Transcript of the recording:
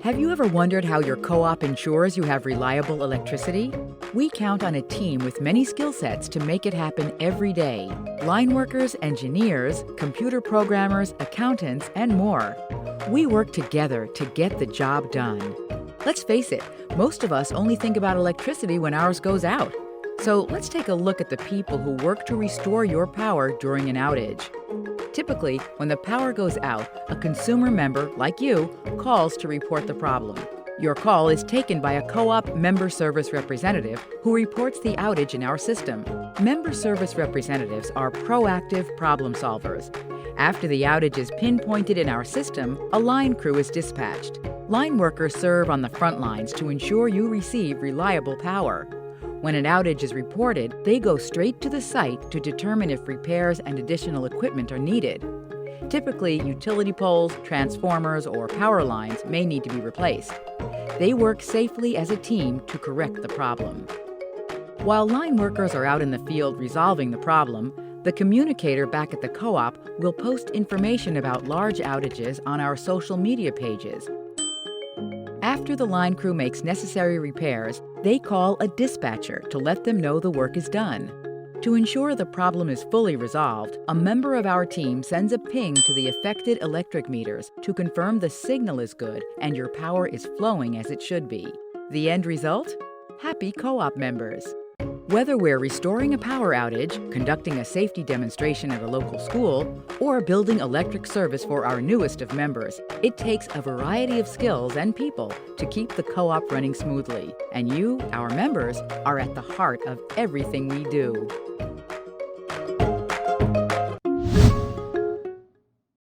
Have you ever wondered how your co-op ensures you have reliable electricity? We count on a team with many skill sets to make it happen every day. Line workers, engineers, computer programmers, accountants, and more. We work together to get the job done. Let's face it, most of us only think about electricity when ours goes out. So let's take a look at the people who work to restore your power during an outage. Typically, when the power goes out, a consumer member, like you, calls to report the problem. Your call is taken by a co-op member service representative who reports the outage in our system. Member service representatives are proactive problem solvers. After the outage is pinpointed in our system, a line crew is dispatched. Line workers serve on the front lines to ensure you receive reliable power. When an outage is reported, they go straight to the site to determine if repairs and additional equipment are needed. Typically, utility poles, transformers, or power lines may need to be replaced. They work safely as a team to correct the problem. While line workers are out in the field resolving the problem, the communicator back at the co-op will post information about large outages on our social media pages. After the line crew makes necessary repairs, they call a dispatcher to let them know the work is done. To ensure the problem is fully resolved, a member of our team sends a ping to the affected electric meters to confirm the signal is good and your power is flowing as it should be. The end result? Happy co-op members. Whether we're restoring a power outage, conducting a safety demonstration at a local school, or building electric service for our newest of members, it takes a variety of skills and people to keep the co-op running smoothly. And you, our members, are at the heart of everything we do.